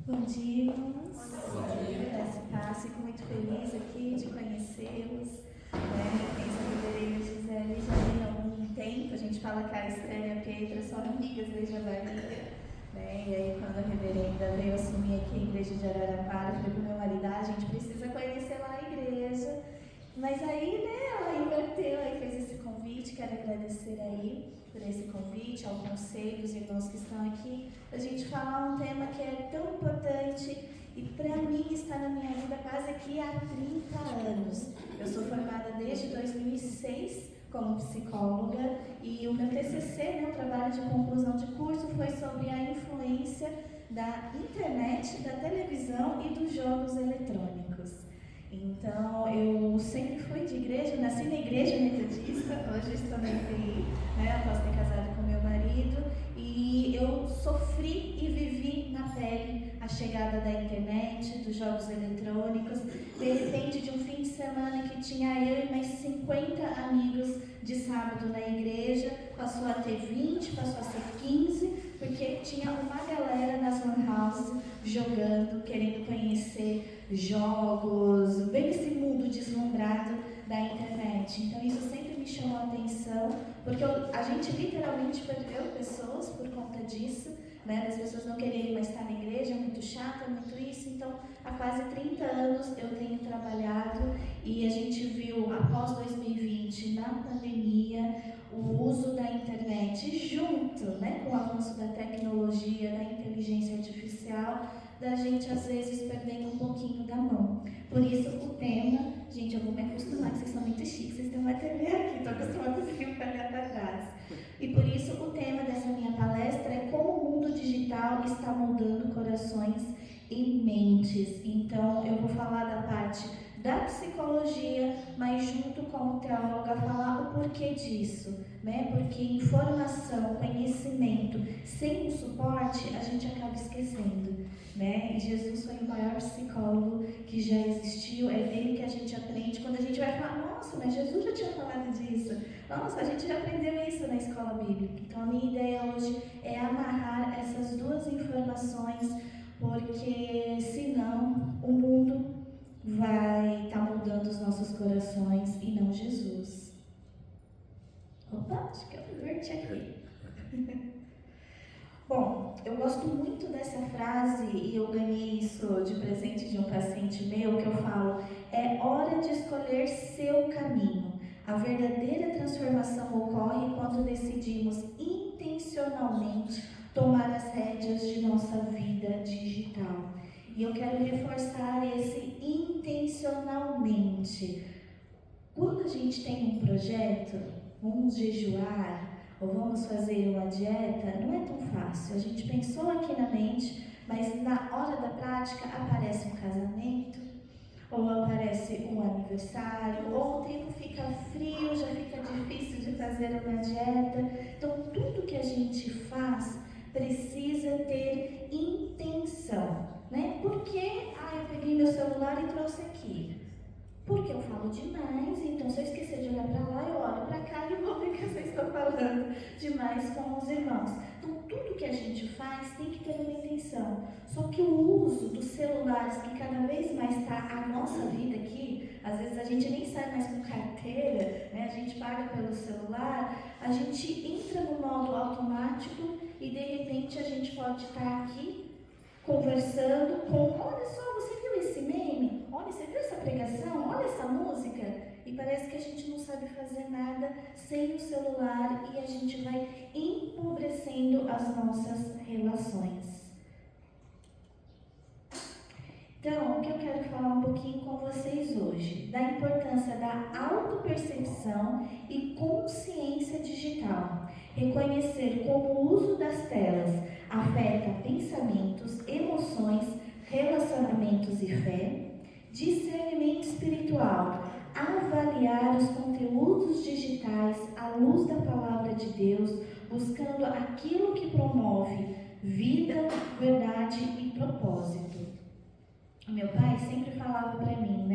Bom dia, irmãos. Graça e paz, fico muito feliz aqui de conhecê-los. Penso que a Verena e a Gisele já vem há algum tempo. A gente fala que a Esther e a Pietra são amigas desde a barriga. E aí, quando a reverenda veio assumir aqui a igreja de Araraquara, eu falei para o meu marido: a gente precisa conhecer lá a igreja. Mas aí, ela inverteu, aí fez esse convite. Quero agradecer aí por esse convite, ao conselho, os irmãos que estão aqui, a gente falar um tema que é tão importante e para mim está na minha vida quase aqui há 30 anos. Eu sou formada desde 2006 como psicóloga e o meu TCC, o trabalho de conclusão de curso, foi sobre a influência da internet, da televisão e dos jogos eletrônicos. Então, eu sempre fui de igreja, nasci na igreja metodista, hoje estou na IPI, após ter casado com meu marido, e eu sofri e vivi na pele a chegada da internet, dos jogos eletrônicos. De repente, de um fim de semana que tinha eu e mais 50 amigos de sábado na igreja, passou a ter 20, passou a ser 15, porque tinha uma galera nas lan houses jogando, querendo conhecer jogos, ver esse mundo deslumbrado da internet. Então isso sempre me chamou a atenção, porque a gente literalmente perdeu pessoas por conta disso, das pessoas não quererem mais estar na igreja, é muito chato, é muito isso. Então há quase 30 anos eu tenho trabalhado e a gente viu após 2020, na pandemia, o uso da internet junto com o avanço da tecnologia, da inteligência artificial, da gente às vezes perdendo um pouquinho da mão. Por isso o tema, gente, eu vou me acostumar, que vocês são muito chiques, vocês têm uma TV aqui, estou acostumada a ficar olhar para trás. E por isso o tema dessa minha palestra é como o mundo digital está mudando corações e mentes. Então eu vou falar da parte da psicologia, mas junto com o teóloga falar o porquê disso, Porque informação, conhecimento, sem o suporte, a gente acaba esquecendo, E Jesus foi o maior psicólogo que já existiu, é dele que a gente aprende. Quando a gente vai falar, nossa, mas Jesus já tinha falado disso, nossa, a gente já aprendeu isso na escola bíblica. Então a minha ideia hoje é amarrar essas duas informações, porque senão o mundo vai estar mudando os nossos corações e não Jesus. Opa, acho que eu inverti aqui. Bom, eu gosto muito dessa frase e eu ganhei isso de presente de um paciente meu, que eu falo: é hora de escolher seu caminho. A verdadeira transformação ocorre quando decidimos intencionalmente tomar as rédeas de nossa vida digital. E eu quero reforçar esse intencionalmente. Quando a gente tem um projeto, vamos jejuar, ou vamos fazer uma dieta, não é tão fácil. A gente pensou aqui na mente, mas na hora da prática aparece um casamento, ou aparece um aniversário, ou o tempo fica frio, já fica difícil de fazer uma dieta. Então tudo que a gente faz precisa ter intenção, Por que eu peguei meu celular e trouxe aqui? Porque eu falo demais, então se eu esquecer de olhar para lá, eu olho para cá e vou ver que eu estou falando demais com os irmãos. Então tudo que a gente faz tem que ter uma intenção. Só que o uso dos celulares, que cada vez mais está a nossa vida aqui, às vezes a gente nem sai mais com carteira, A gente paga pelo celular, a gente entra no modo automático e de repente a gente pode estar aqui conversando com, olha só, você viu esse meme? Olha, você viu essa pregação? Olha essa música? E parece que a gente não sabe fazer nada sem o celular e a gente vai empobrecendo as nossas relações. Então, o que eu quero falar um pouquinho com vocês hoje, da importância da autopercepção e consciência digital. Reconhecer como o uso das telas afeta pensamentos, emoções, relacionamentos e fé. Discernimento espiritual. Avaliar os conteúdos digitais à luz da palavra de Deus, buscando aquilo que promove vida, verdade e propósito. O meu pai sempre falava para mim,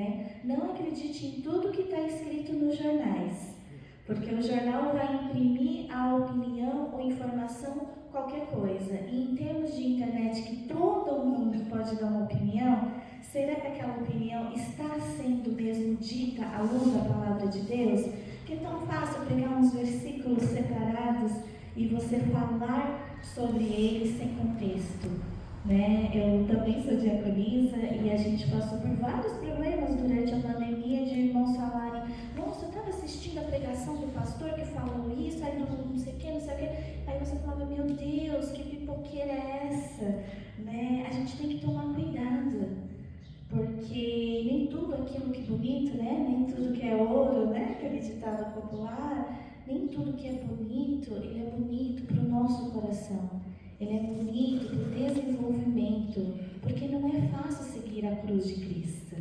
Não acredite em tudo que está escrito nos jornais, porque o jornal vai imprimir a opinião ou informação qualquer coisa. E em termos de internet, que todo mundo pode dar uma opinião, será que aquela opinião está sendo mesmo dita à luz da palavra de Deus? Porque é tão fácil pegar uns versículos separados e você falar sobre eles sem contexto, né? Eu também sou diaconisa e a gente passou por vários problemas durante a pandemia de irmãos falarem: nossa, eu estava assistindo a pregação do pastor que falou isso, aí não sei o que, não sei o que. Aí você falava: meu Deus, que pipoqueira é essa? Né? A gente tem que tomar cuidado, porque nem tudo aquilo que é bonito, né? Nem tudo que é ouro, né? Aquele ditado popular, nem tudo que é bonito, ele é bonito para o nosso coração. Ele é bonito para o desenvolvimento, porque não é fácil seguir a cruz de Cristo.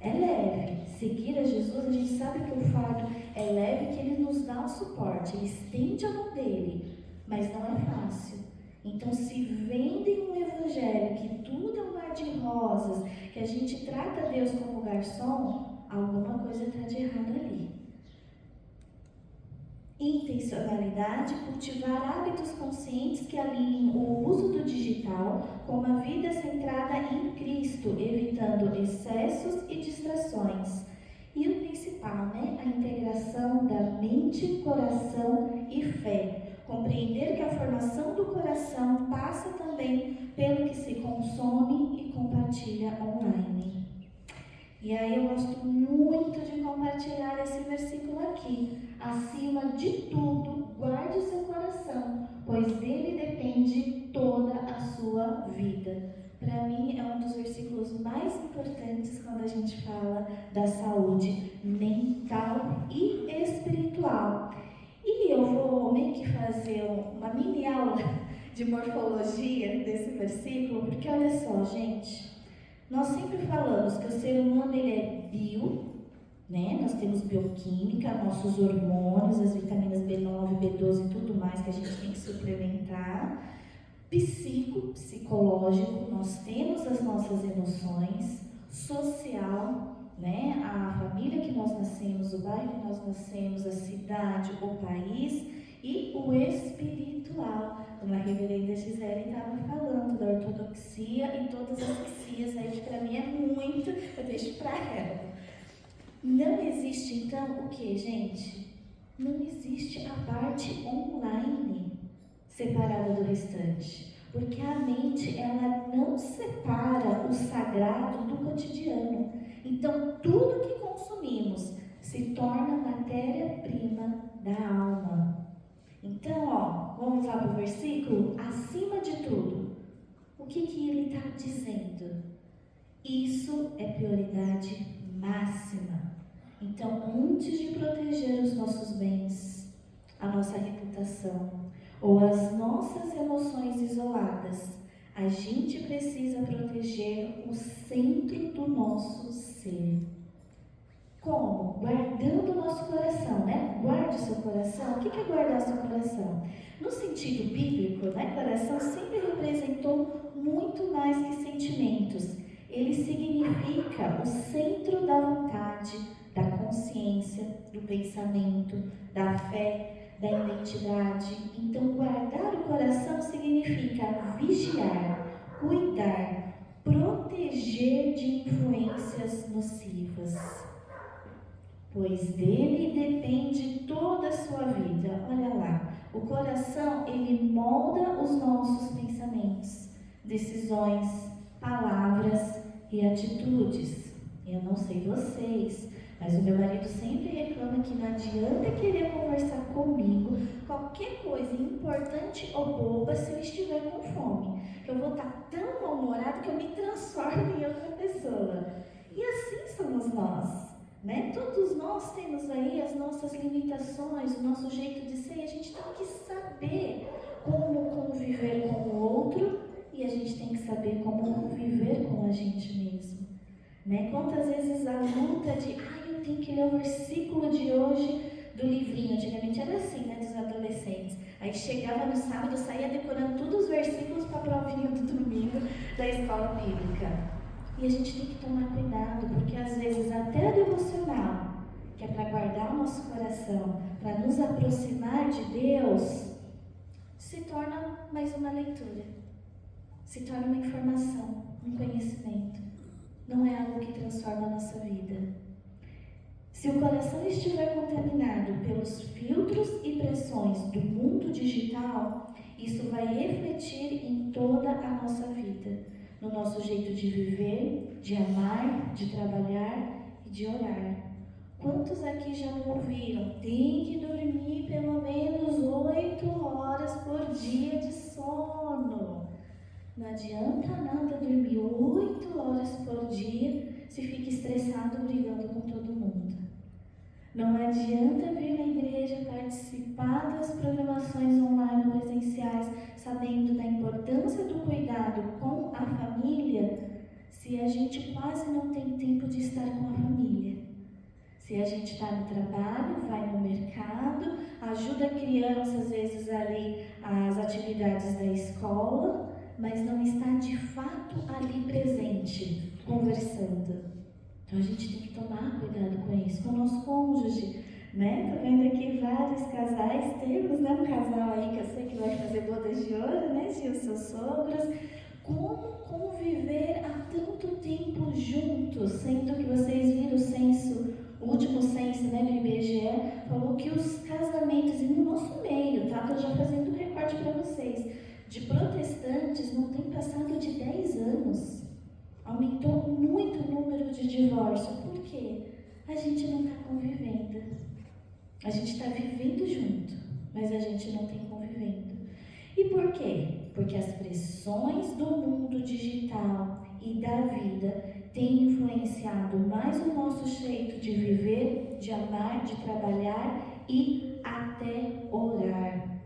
É leve. Seguir a Jesus, a gente sabe que o fardo é leve, que ele nos dá o suporte, ele estende a mão dele, mas não é fácil. Então, se vendem um evangelho que tudo é um mar de rosas, que a gente trata Deus como garçom, alguma coisa está de errado ali. Intencionalidade, cultivar hábitos conscientes que alinhem o uso do digital com uma vida centrada em Cristo, evitando excessos e distrações. E o principal, né? A integração da mente, coração e fé. Compreender que a formação do coração passa também pelo que se consome e compartilha online. E aí eu gosto muito de compartilhar esse versículo aqui. Acima de tudo, guarde seu coração, pois dele depende toda a sua vida. Para mim é um dos versículos mais importantes quando a gente fala da saúde mental e espiritual. E eu vou meio que fazer uma mini aula de morfologia desse versículo, porque olha só, gente, nós sempre falamos que o ser humano ele é bio, né? Nós temos bioquímica, nossos hormônios, as vitaminas B9, B12 e tudo mais que a gente tem que suplementar. Psicológico, nós temos as nossas emoções. Social, né? A família que nós nascemos, o bairro que nós nascemos, a cidade, o país. E o espiritual, como a reverenda Gisele estava falando, da ortodoxia e todas as psias aí, que para mim é muito, eu deixo para ela. Não existe então o que, gente? Não existe a parte online separada do restante, porque a mente ela não separa o sagrado do cotidiano. Então tudo que consumimos se torna matéria-prima da alma. Então, vamos lá para o versículo. Acima de tudo, o que ele está dizendo? Isso é prioridade máxima. Então, antes de proteger os nossos bens, a nossa reputação ou as nossas emoções isoladas, a gente precisa proteger o centro do nosso ser. Como? Guardando o nosso coração, né? Guarde o seu coração. O que é guardar o seu coração? No sentido bíblico, né? Coração sempre representou muito mais que sentimentos. Ele significa o centro da vontade, da consciência, do pensamento, da fé, da identidade. Então, guardar o coração significa vigiar, cuidar, proteger de influências nocivas. Pois dele depende toda a sua vida. Olha lá, o coração, ele molda os nossos pensamentos, decisões, palavras e atitudes. Eu não sei vocês, mas o meu marido sempre reclama que não adianta querer conversar comigo qualquer coisa importante ou boba se eu estiver com fome. Eu vou estar tão mal-humorado que eu me transformo em outra pessoa. E assim somos nós. Né? Todos nós temos aí as nossas limitações, o nosso jeito de ser, e a gente tem que saber como conviver com o outro e a gente tem que saber como conviver com a gente mesmo. Né? Quantas vezes a luta de, eu tenho que ler o versículo de hoje do livrinho, antigamente era assim, né, dos adolescentes. Aí chegava no sábado, saía decorando todos os versículos para a provinha do domingo da escola bíblica. E a gente tem que tomar cuidado, porque às vezes até a devocional, que é para guardar o nosso coração, para nos aproximar de Deus, se torna mais uma leitura, se torna uma informação, um conhecimento. Não é algo que transforma a nossa vida. Se o coração estiver contaminado pelos filtros e pressões do mundo digital, isso vai refletir em toda a nossa vida, no nosso jeito de viver, de amar, de trabalhar e de orar. Quantos aqui já me ouviram? Tem que dormir pelo menos 8 horas por dia de sono. Não adianta nada dormir 8 horas por dia se fica estressado brigando com todo mundo. Não adianta vir na igreja participar das programações online ou presenciais, sabendo da importância do cuidado com a família, se a gente quase não tem tempo de estar com a família. Se a gente está no trabalho, vai no mercado, ajuda a criança às vezes ali as atividades da escola, mas não está de fato ali presente, conversando. Então a gente tem que tomar cuidado com isso, com o nosso cônjuge, né? Tô vendo aqui vários casais, temos, né, um casal aí que eu sei que vai fazer bodas de ouro, né, Gil, seus sogros. Como conviver há tanto tempo juntos, sendo que vocês viram o censo, o último censo, né, do IBGE, falou que os casamentos, e no nosso meio, tá? Tô já fazendo um recorte para vocês, de protestantes não tem passado de 10 anos. Aumentou muito o número de divórcio. Por quê? A gente não está convivendo. A gente está vivendo junto, mas a gente não tem convivendo. E por quê? Porque as pressões do mundo digital e da vida têm influenciado mais o nosso jeito de viver, de amar, de trabalhar e até orar.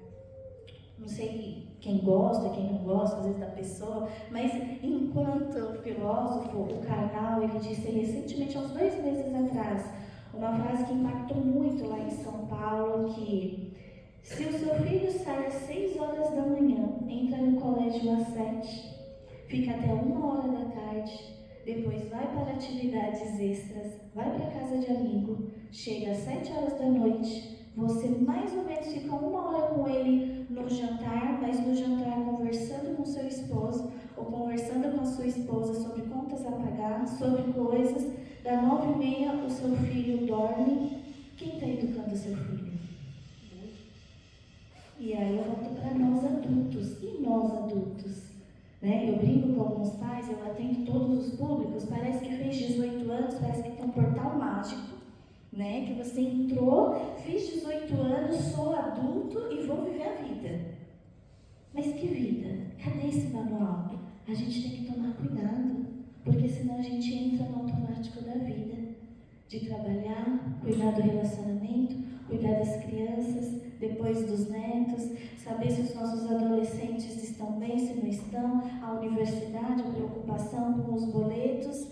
Não sei quem gosta, quem não gosta, às vezes, da pessoa, mas enquanto filósofo, o Karnal, ele disse recentemente, há uns 2 meses atrás, uma frase que impactou muito lá em São Paulo, que se o seu filho sai às 6 horas da manhã, entra no colégio às 7, fica até 1 hora da tarde, depois vai para atividades extras, vai para casa de amigo, chega às 7 horas da noite, você mais ou menos fica 1 hora com ele no jantar, mas no jantar conversando com seu esposo ou conversando com a sua esposa sobre contas a pagar, sobre coisas. Da 9h30 o seu filho dorme. Quem está educando o seu filho? E aí eu volto para nós adultos. E nós adultos? Né? Eu brinco com alguns pais, eu atendo todos os públicos, parece que fez 18 anos, parece que tem um portal mágico. Né? Que você entrou, fiz 18 anos, sou adulto e vou viver a vida. Mas que vida? Cadê esse manual? A gente tem que tomar cuidado, porque senão a gente entra no automático da vida. De trabalhar, cuidar do relacionamento, cuidar das crianças, depois dos netos, saber se os nossos adolescentes estão bem, se não estão, a universidade, a preocupação com os boletos.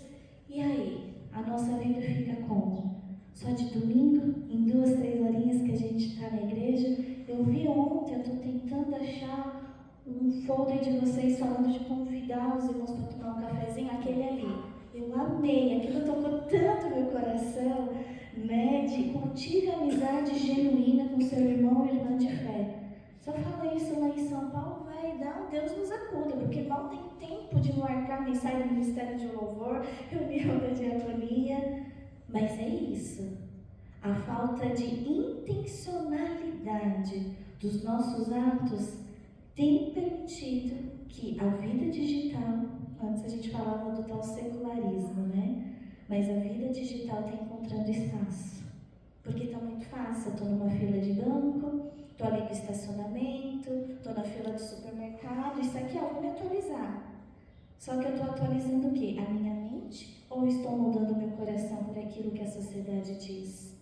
E aí? A nossa vida fica como? Só de domingo, em 2, 3 horinhas que a gente está na igreja. Eu vi ontem, eu estou tentando achar um folder de vocês falando de convidar os irmãos para tomar um cafezinho, aquele ali. Eu amei, aquilo tocou tanto meu coração, né? De cultive a amizade genuína com seu irmão e irmã de fé. Só fala isso lá em São Paulo, vai dar um Deus nos acuda, porque mal tem tempo de marcar mensagem do Ministério de Louvor, reunião da diaconia. Mas é isso, a falta de intencionalidade dos nossos atos tem permitido que a vida digital, antes a gente falava do tal secularismo, né? Mas a vida digital está encontrando espaço, porque está muito fácil, estou numa fila de banco, estou ali no estacionamento, estou na fila do supermercado, isso aqui eu vou me atualizar. Só que eu estou atualizando o quê? A minha mente? Ou estou mudando meu coração por aquilo que a sociedade diz?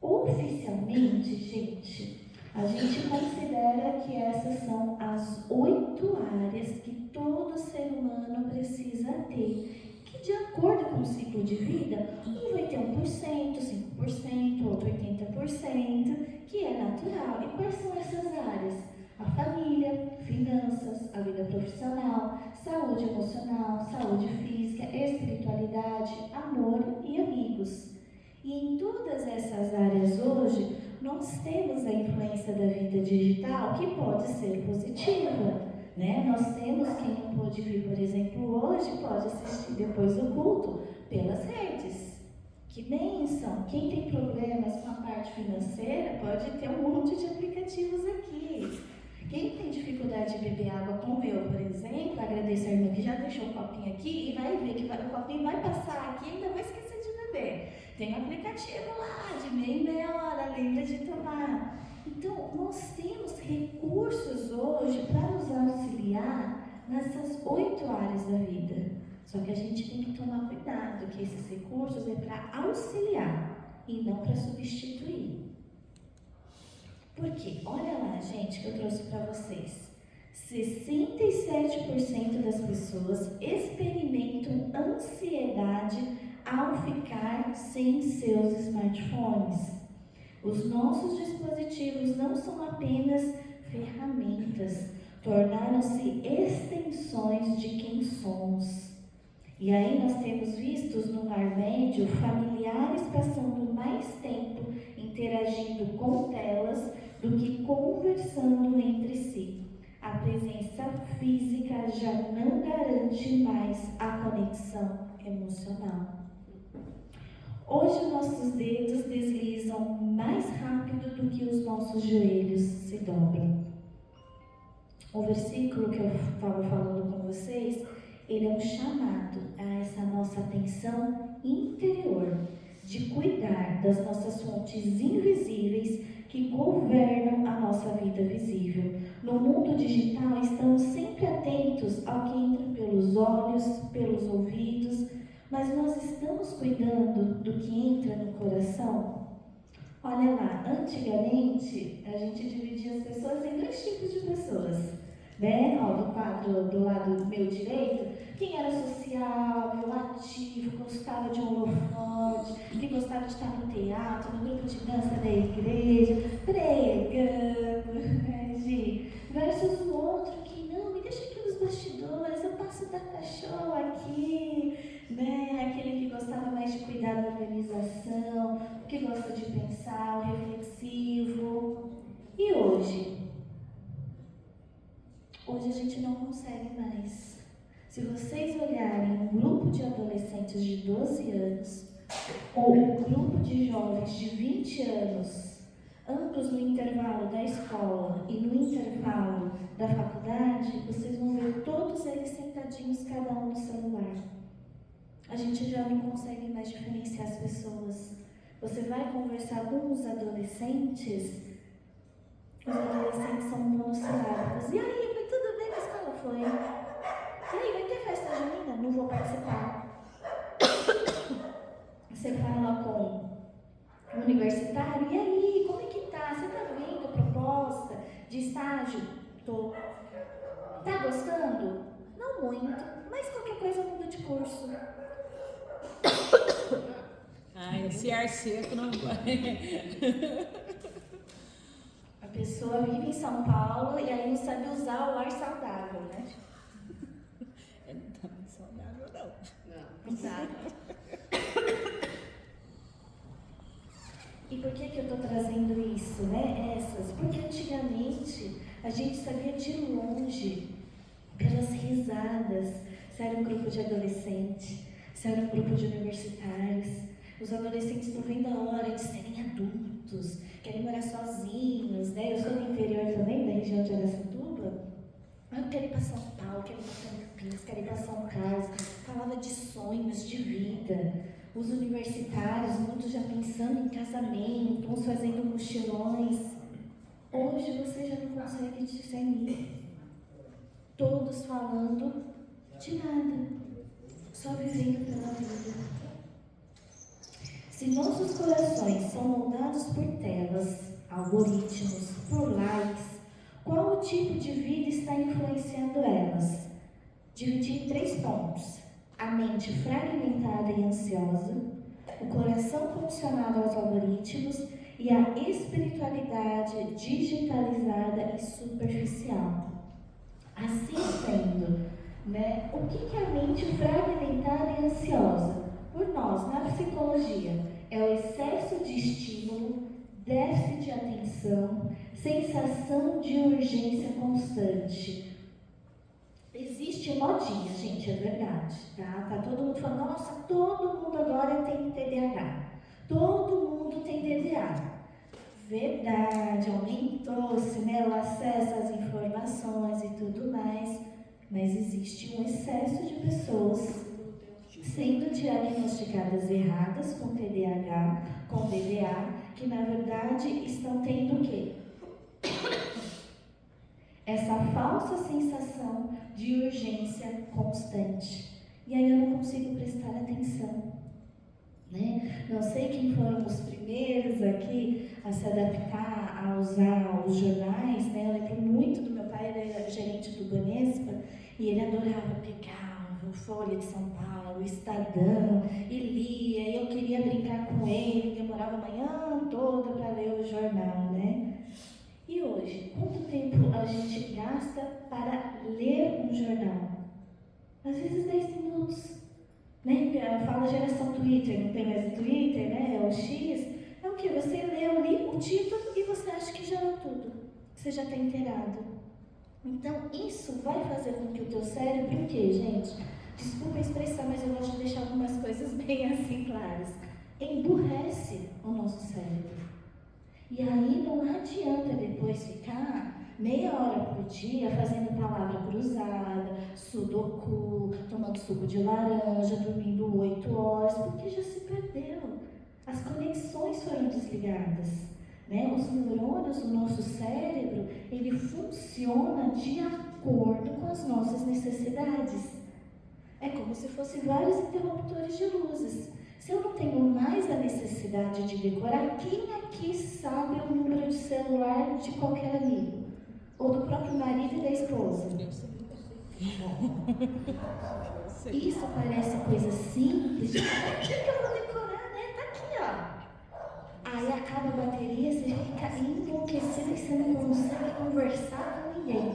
Oficialmente, gente, a gente considera que essas são as 8 áreas que todo ser humano precisa ter, que de acordo com o ciclo de vida, um vai ter 1%, 5%, outro 80%, que é natural. E quais são essas áreas? A família, finanças, a vida profissional, saúde emocional, saúde física, espiritualidade, amor e amigos. E em todas essas áreas hoje, nós temos a influência da vida digital que pode ser positiva, né? Nós temos quem não pôde vir, por exemplo, hoje, pode assistir depois do culto pelas redes. Que bênção! Quem tem problemas com a parte financeira pode ter um monte de aplicativos aqui. Quem tem dificuldade de beber água como eu, por exemplo, agradeço a irmã que já deixou o copinho aqui e vai ver que o copinho vai passar aqui e ainda vai esquecer de beber. Tem um aplicativo lá, de meia em meia hora, lembra de tomar. Então, nós temos recursos hoje para nos auxiliar nessas 8 áreas da vida. Só que a gente tem que tomar cuidado, que esses recursos é para auxiliar e não para substituir. Por quê? Olha lá, gente, que eu trouxe para vocês. 67% das pessoas experimentam ansiedade ao ficar sem seus smartphones. Os nossos dispositivos não são apenas ferramentas, tornaram-se extensões de quem somos. E aí nós temos visto no Mar Médio familiares passando mais tempo interagindo com telas do que conversando entre si. A presença física já não garante mais a conexão emocional. Hoje nossos dedos deslizam mais rápido do que os nossos joelhos se dobram. O versículo que eu estava falando com vocês, ele é um chamado a essa nossa atenção interior, de cuidar das nossas fontes invisíveis que governam a nossa vida visível. No mundo digital, estamos sempre atentos ao que entra pelos olhos, pelos ouvidos, mas nós estamos cuidando do que entra no coração? Olha lá, antigamente a gente dividia as pessoas em 2 tipos de pessoas, né? Ó, do quadro do lado meu direito, quem era sociável, ativo, gostava de um holofote, que gostava de estar no teatro, no grupo de dança da igreja, pregando, né, Gi? Versus o outro que não, me deixa aqui nos bastidores, eu passo data show aqui, né? Aquele que gostava mais de cuidar da organização, que gosta de pensar, o reflexivo. E hoje? Hoje a gente não consegue mais. Se vocês olharem um grupo de adolescentes de 12 anos ou um grupo de jovens de 20 anos, ambos no intervalo da escola e no intervalo da faculdade, vocês vão ver todos eles sentadinhos, cada um no celular. A gente já não consegue mais diferenciar as pessoas. Você vai conversar com os adolescentes são monossilábicos. E aí, foi tudo bem na escola? Foi. E aí, vai ter festa junina? Não vou participar. Você fala com o universitário, e aí, como é que tá? Você tá vendo a proposta de estágio? Tô. Tá gostando? Não muito, mas qualquer coisa muda de curso. Ai, esse ar seco não vai. A pessoa vive em São Paulo e aí não sabe usar o ar saudável, né? Não tá muito saudável, não. Não, exato. E por que eu tô trazendo isso, né? Porque antigamente a gente sabia de longe, pelas risadas, se era um grupo de adolescente, se era um grupo de universitários. Os adolescentes não vêm da hora de serem adultos, querem morar sozinhos, né? Eu sou do interior também, da região de Araçatuba. Eu quero ir para São Paulo, quero ir para Campinas, quero ir para São Carlos. Falava de sonhos, de vida. Os universitários, muitos já pensando em casamento, uns fazendo mochilões. Hoje você já não consegue discernir. Todos falando de nada, só vivendo pela vida. Se nossos corações são moldados por telas, algoritmos, por likes, qual o tipo de vida está influenciando elas? Dividi em 3 pontos: a mente fragmentada e ansiosa, o coração condicionado aos algoritmos e a espiritualidade digitalizada e superficial. Assim sendo, né, o que é a mente fragmentada e ansiosa? Por nós, na psicologia, é o excesso de estímulo déficit de atenção, sensação de urgência constante. Existe modinha, gente, é verdade, tá? Tá todo mundo falando, nossa, todo mundo agora tem TDAH. Todo mundo tem TDAH. Verdade, aumentou-se, né, o acesso às informações e tudo mais, mas existe um excesso de pessoas sendo diagnosticadas erradas com TDAH, com DDA, que na verdade estão tendo o quê? Essa falsa sensação de urgência constante. E aí eu não consigo prestar atenção. Né? Não sei quem foram os primeiros aqui a se adaptar, a usar os jornais, né? Eu lembro muito do meu pai, ele era gerente do Banespa, e ele adorava pegar o Folha de São Paulo, o Estadão, e lia, e eu queria brincar com ele, demorava a manhã toda para ler o jornal, né? E hoje, quanto tempo a gente gasta para ler um jornal? Às vezes 10 minutos. Né? Fala geração Twitter, não tem mais o Twitter, né? É o X. É o que? Você leu ali o título e você acha que já é tudo. Você já está inteirado. Então, isso vai fazer com que o teu cérebro, o quê, gente? Desculpa a expressão, mas eu gosto de deixar algumas coisas bem assim claras. Emburrece o nosso cérebro. E aí não adianta depois ficar meia hora por dia fazendo palavra cruzada, sudoku, tomando suco de laranja, dormindo 8 horas, porque já se perdeu. As conexões foram desligadas. Né? Os neurônios do nosso cérebro, ele funciona de acordo com as nossas necessidades. É como se fossem vários interruptores de luzes. Se eu não tenho mais a necessidade de decorar, quem aqui sabe o número de celular de qualquer amigo? Ou do próprio marido e da esposa? Isso parece coisa simples. Por que eu vou decorar, né? Tá aqui, ó. Aí acaba a bateria, você fica enlouquecido e você não consegue conversar com ninguém.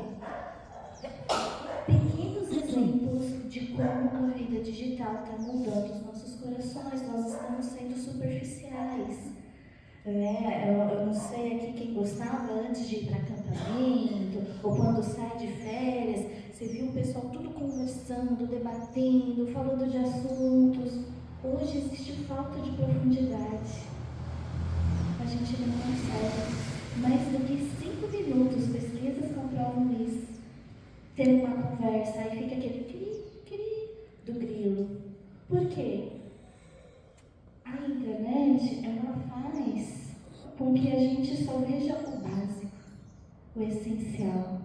Pequenos exemplos de como a vida digital está mudando os nossos corações. Nós estamos sendo superficiais. Eu não sei aqui quem gostava antes de ir para acampamento, ou quando sai de férias, você viu o pessoal tudo conversando, debatendo, falando de assuntos. Hoje existe falta de profundidade. A gente não consegue mais do que 5 minutos, pesquisas comprovam isso. Ter uma conversa, aí fica aquele cri-cri do grilo. Por quê? A internet, ela faz com que a gente só veja o básico, o essencial.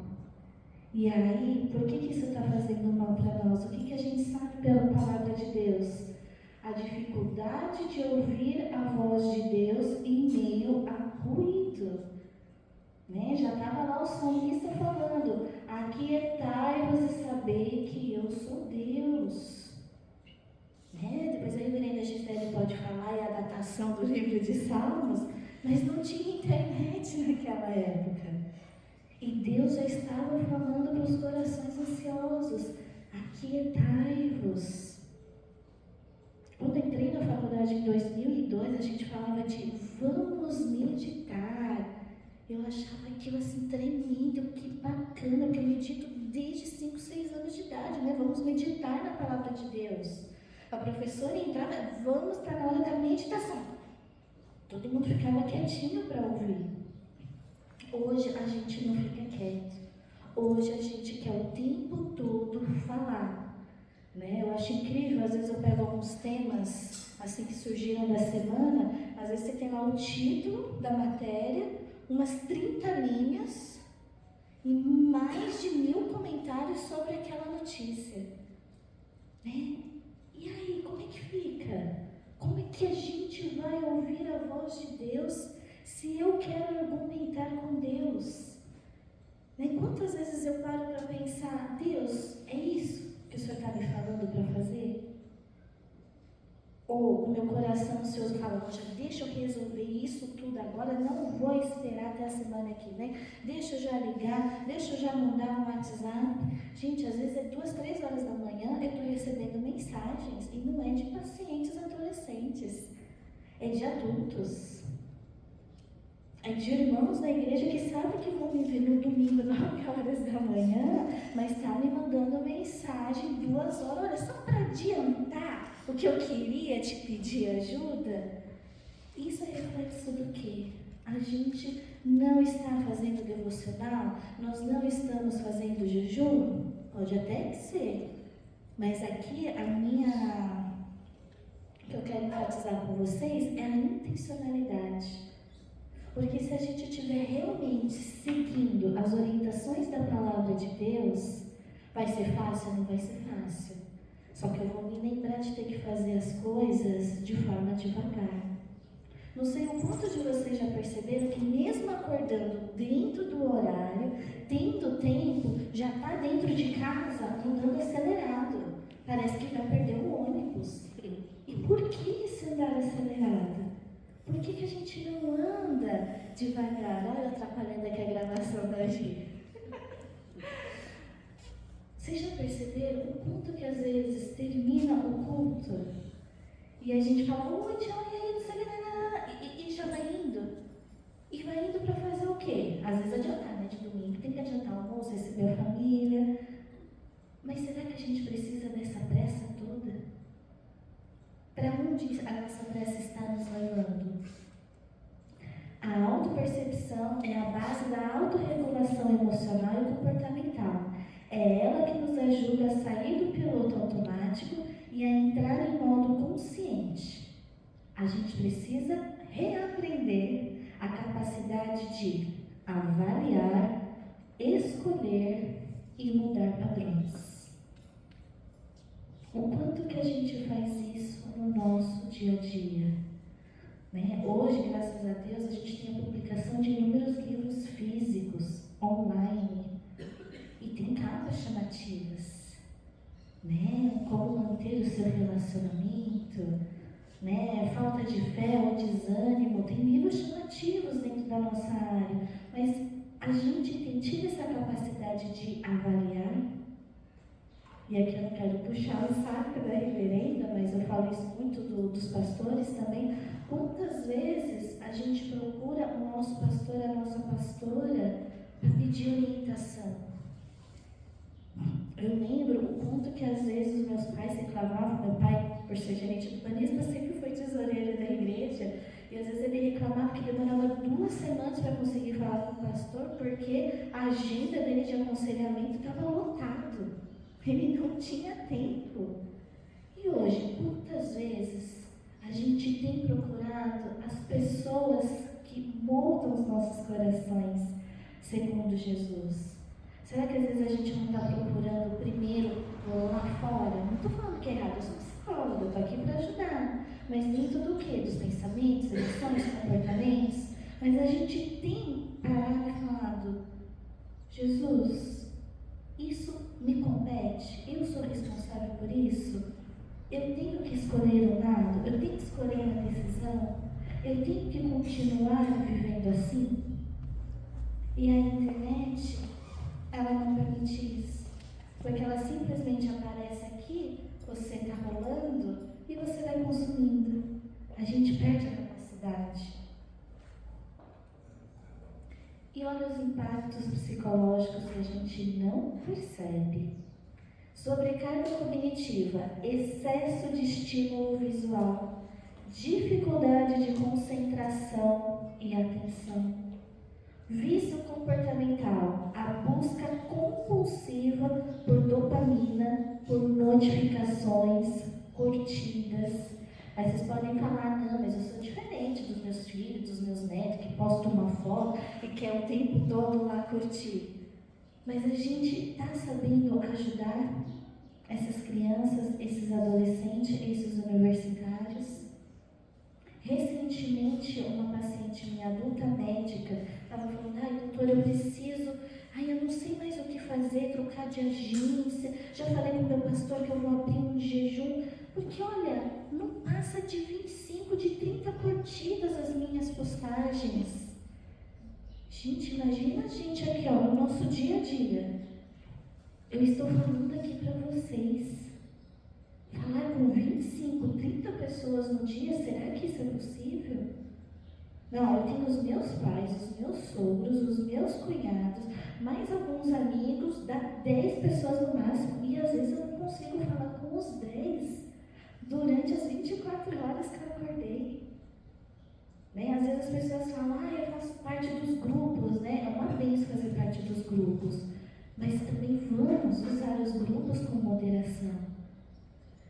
E aí, por que isso está fazendo mal para nós? O que a gente sabe pela palavra de Deus? A dificuldade de ouvir a voz de Deus em meio a ruído. Né? Já estava lá o salmista falando, aquietai-vos e saber que eu sou Deus. Né? Depois a reverenda Gisele pode falar e a datação do livro de Salmos, mas não tinha internet naquela época. E Deus já estava falando para os corações ansiosos, aquietai-vos. Quando entrei na faculdade em 2002, a gente falava de vamos meditar. Eu achava aquilo assim tremendo, que bacana, porque eu medito desde 5, 6 anos de idade, né? Vamos meditar na palavra de Deus. A professora entrava, vamos para a hora da meditação. Todo mundo ficava quietinho para ouvir. Hoje a gente não fica quieto. Hoje a gente quer o tempo todo falar. Né? Eu acho incrível, às vezes eu pego alguns temas assim que surgiram da semana, às vezes você tem lá o título da matéria, umas 30 linhas e mais de 1000 comentários sobre aquela notícia. Né? E aí, como é que fica? Como é que a gente vai ouvir a voz de Deus se eu quero argumentar com Deus? Né? Quantas vezes eu paro para pensar, Deus, é isso que o Senhor está me falando para fazer? Ou o meu coração ansioso fala, poxa, deixa eu resolver isso tudo agora, não vou esperar até a semana que vem, deixa eu já ligar, deixa eu já mandar um WhatsApp. Gente, às vezes é 2, 3 horas da manhã, eu estou recebendo mensagens e não é de pacientes adolescentes, é de adultos. de irmãos da igreja que sabem que vão me ver no domingo, 9 horas da manhã, mas está me mandando mensagem 2 horas, olha, só para adiantar o que eu queria te pedir ajuda. Isso é reflexo do quê? A gente não está fazendo devocional, nós não estamos fazendo jejum, pode até ser, mas aqui o que eu quero enfatizar com vocês é a intencionalidade. Porque se a gente estiver realmente seguindo as orientações da palavra de Deus, vai ser fácil? Não vai ser fácil. Só que eu vou me lembrar de ter que fazer as coisas de forma devagar. Não sei o quanto de vocês já perceberam que mesmo acordando dentro do horário, tendo tempo, já está dentro de casa andando acelerado. Parece que vai perder o ônibus. E por que esse andar acelerado? Por que a gente não anda devagar? Olha, atrapalhando aqui a gravação da Gi. Vocês já perceberam o quanto que às vezes termina o culto e a gente fala, oi, tchau, e aí, não sei o que, e já vai indo. E vai indo para fazer o quê? Às vezes adiantar, né? De domingo, tem que adiantar o almoço, receber a família. Mas será que a gente precisa dessa pressa toda? Para onde a nossa pressa está nos levando? A autopercepção é a base da autorregulação emocional e comportamental. É ela que nos ajuda a sair do piloto automático e a entrar em modo consciente. A gente precisa reaprender a capacidade de avaliar, escolher e mudar padrões. O quanto que a gente faz isso no nosso dia a dia? Né? Hoje, graças a Deus, a gente tem a publicação de inúmeros livros físicos, online, e tem capas chamativas, né? Como manter o seu relacionamento, né? Falta de fé ou desânimo, tem livros chamativos dentro da nossa área, mas a gente tem tido essa capacidade de avaliar. E aqui eu não quero puxar o saco da reverenda, mas eu falo isso muito dos pastores também. Quantas vezes a gente procura o nosso pastor, a nossa pastora, para pedir orientação? Eu lembro o quanto que às vezes os meus pais reclamavam. Meu pai, por ser gerente do Banismo, sempre foi tesoureiro da igreja. E às vezes ele reclamava que demorava 2 semanas para conseguir falar com o pastor, porque a agenda dele de aconselhamento estava lotado. Ele não tinha tempo. E hoje, quantas vezes a gente tem procurado as pessoas que moldam os nossos corações segundo Jesus? Será que às vezes a gente não está procurando primeiro lá fora? Não estou falando que é errado, eu sou psicóloga, eu estou aqui para ajudar. Mas dentro do quê? Dos pensamentos, emoções, comportamentos. Mas a gente tem parado e falado, Jesus, isso me compete, eu sou responsável por isso, eu tenho que escolher um lado, eu tenho que escolher uma decisão, eu tenho que continuar vivendo assim. E a internet, ela não permite isso, porque ela simplesmente aparece aqui, você está rolando e você vai consumindo. A gente perde a capacidade. E olha os impactos psicológicos que a gente não percebe. Sobrecarga cognitiva, excesso de estímulo visual, dificuldade de concentração e atenção. Vício comportamental, a busca compulsiva por dopamina, por notificações, curtidas. Aí vocês podem falar, não, mas eu sou diferente dos meus filhos, dos meus netos, que postam uma foto e quer o tempo todo lá curtir. Mas a gente está sabendo ajudar essas crianças, esses adolescentes, esses universitários? Recentemente, uma paciente minha, adulta médica, estava falando, doutora, eu não sei mais o que fazer, trocar de agência, já falei com o meu pastor que eu vou abrir um jejum, porque olha, não passa de 25, de 30 curtidas as minhas postagens. Gente, imagina a gente aqui, no nosso dia a dia. Eu estou falando aqui para vocês. Falar com 25, 30 pessoas no dia, será que isso é possível? Não, eu tenho os meus pais, os meus sogros, os meus cunhados, mais alguns amigos, dá 10 pessoas no máximo, e às vezes eu não consigo falar com os 10 durante as 24 horas que eu acordei. Né? Às vezes as pessoas falam, eu faço parte dos grupos, né? É uma vez fazer parte dos grupos, mas também vamos usar os grupos com moderação.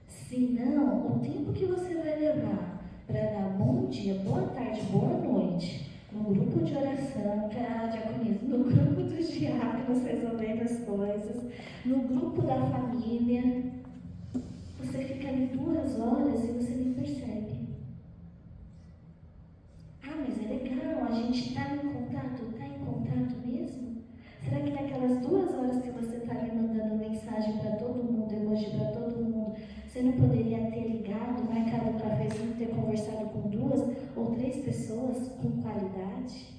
Senão, o tempo que você vai levar para dar bom dia, boa tarde, boa noite, no grupo de oração, para diaconismo, no grupo dos diáconos resolvendo as coisas, no grupo da família, você fica ali 2 horas e você nem percebe. Mas é legal, a gente está em contato mesmo? Será que naquelas 2 horas que você está ali mandando mensagem para todo mundo, emoji para todo mundo, você não poderia ter ligado, marcado um cafezinho, ter conversado com 2 ou 3 pessoas com qualidade?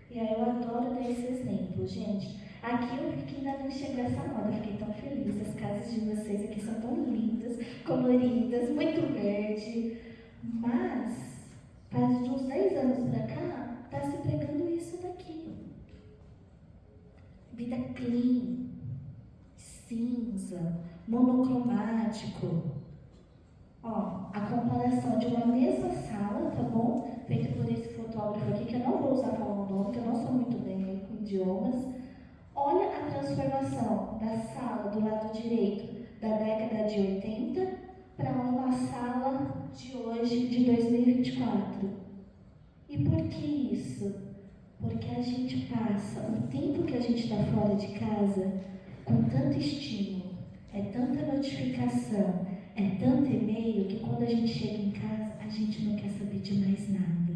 E aí eu adoro dar esse exemplo, gente. Aqui eu vi que ainda não chegou essa moda, fiquei tão feliz. As casas de vocês aqui são tão lindas, coloridas, muito verde. Mas, faz de uns 10 anos pra cá, tá se pregando isso daqui. Vida clean, cinza, monocromático. A comparação de uma mesma sala, tá bom? Feita por esse fotógrafo aqui, que eu não vou usar falar o nome, que eu não sou muito bem com idiomas. Olha a transformação da sala do lado direito da década de 80 para uma sala de hoje, de 2024. E por que isso? Porque a gente passa o tempo que a gente está fora de casa com tanto estímulo, é tanta notificação, é tanto e-mail, que quando a gente chega em casa, a gente não quer saber de mais nada.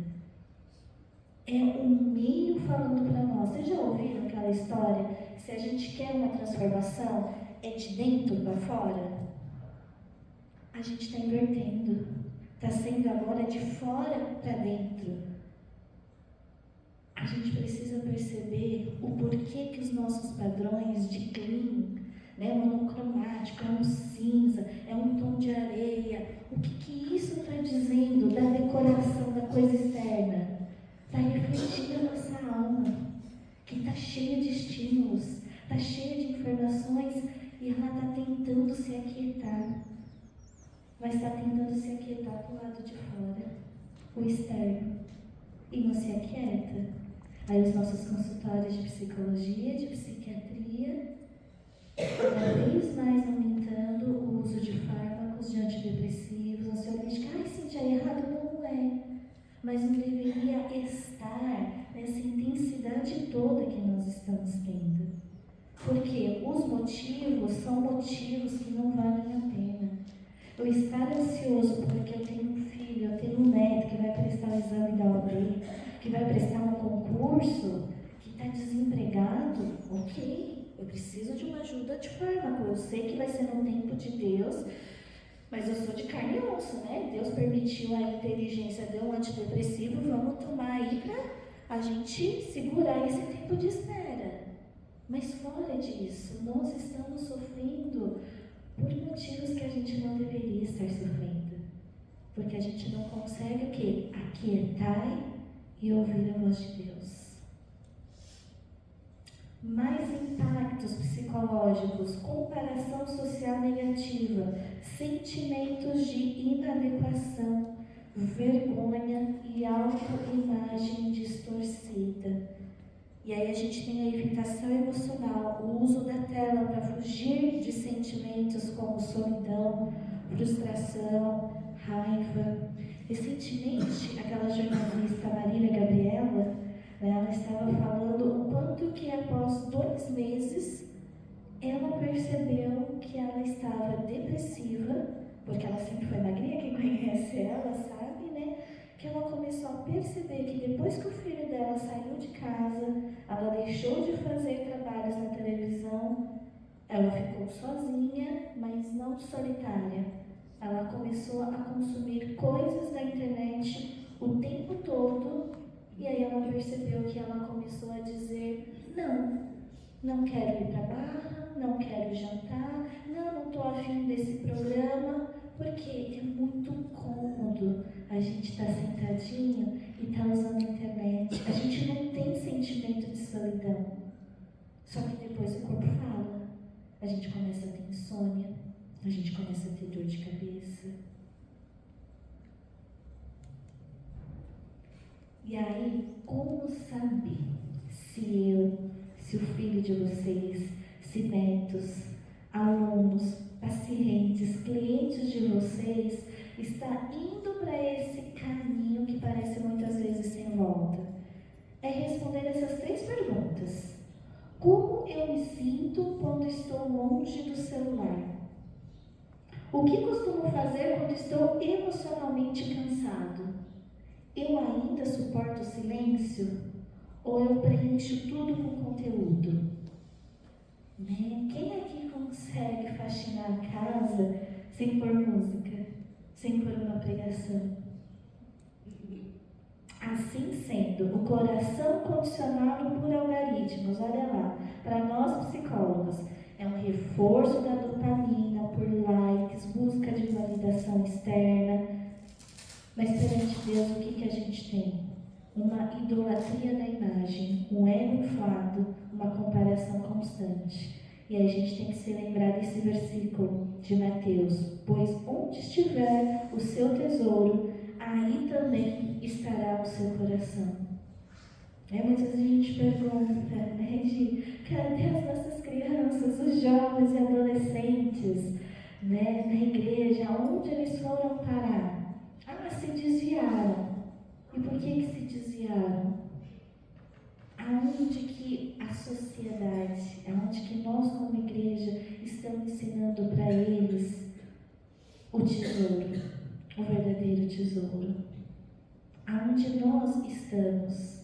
É um meio falando para nós. Vocês já ouviram aquela história? Se a gente quer uma transformação, é de dentro para fora? A gente está invertendo. Está sendo agora de fora para dentro. A gente precisa perceber o porquê que os nossos padrões de clean, né, monocromático, é um cinza, é um tom de areia. O que isso está dizendo da decoração da coisa externa? Está refletindo a nossa alma, que está cheia de estímulos, está cheia de informações, e ela está tentando se aquietar. Mas está tentando se aquietar para o lado de fora, o externo, e não se aquieta. Aí os nossos consultórios de psicologia, de psiquiatria, cada vez mais aumentando o uso de fármacos, de antidepressivos, ansiolíticos. Cintia, errado não é. Mas não deveria estar nessa intensidade toda que nós estamos tendo. Porque os motivos são motivos que não valem a pena. Eu estar ansioso porque eu tenho um filho, eu tenho um neto que vai prestar o exame da OAB, que vai prestar um concurso, que está desempregado, ok, eu preciso de uma ajuda de fármaco, eu sei que vai ser no tempo de Deus, mas eu sou de carne e osso, né? Deus permitiu a inteligência, deu um antidepressivo, vamos tomar aí para a gente segurar esse tempo de espera. Mas fora disso, nós estamos sofrendo por motivos que a gente não deveria estar sofrendo. Porque a gente não consegue o quê? Aquietar e ouvir a voz de Deus. Mais impactos psicológicos, comparação social negativa, sentimentos de inadequação, vergonha e autoimagem distorcida. E aí a gente tem a evitação emocional, o uso da tela para fugir de sentimentos como solidão, frustração, raiva. Recentemente, aquela jornalista Marília Gabriela, ela estava falando o quanto que após 2 meses ela percebeu que ela estava depressiva, porque ela sempre foi magrinha, quem conhece ela sabe, né? Que ela começou a perceber que depois que o filho dela saiu de casa, ela deixou de fazer trabalhos na televisão, ela ficou sozinha, mas não solitária. Ela começou a consumir coisas da internet o tempo todo, e aí ela percebeu que ela começou a dizer: não quero ir para a barra, não quero jantar, não estou afim desse programa, Porque é muito cômodo a gente estar sentadinho e estar usando a internet. A gente não tem sentimento de solidão. Só que depois o corpo fala. A gente começa a ter insônia, a gente começa a ter dor de cabeça. E aí, como saber se eu, se o filho de vocês, se netos, alunos, pacientes, clientes de vocês está indo para esse caminho que parece muitas vezes sem volta? É responder essas 3 perguntas. Como eu me sinto quando estou longe do celular? O que costumo fazer quando estou emocionalmente cansado? Eu ainda suporto o silêncio? Ou eu preencho tudo com conteúdo? Né? Quem aqui consegue faxinar a casa sem pôr música? Sem pôr uma pregação? Assim sendo, o coração condicionado por algoritmos, olha lá, para nós psicólogos, é um reforço da dopamina por likes, busca de validação externa. Mas perante Deus, o que a gente tem? Uma idolatria da imagem, um ego inflado, uma comparação constante. E aí a gente tem que se lembrar desse versículo de Mateus: pois onde estiver o seu tesouro, aí também estará o seu coração. Muitas vezes a gente pergunta, né, cadê as nossas crianças, os jovens e adolescentes, né, na igreja, onde eles foram parar? Se desviaram. E por que se desviaram? Aonde que a sociedade, aonde que nós como igreja estamos ensinando para eles o tesouro, o verdadeiro tesouro? Aonde nós estamos?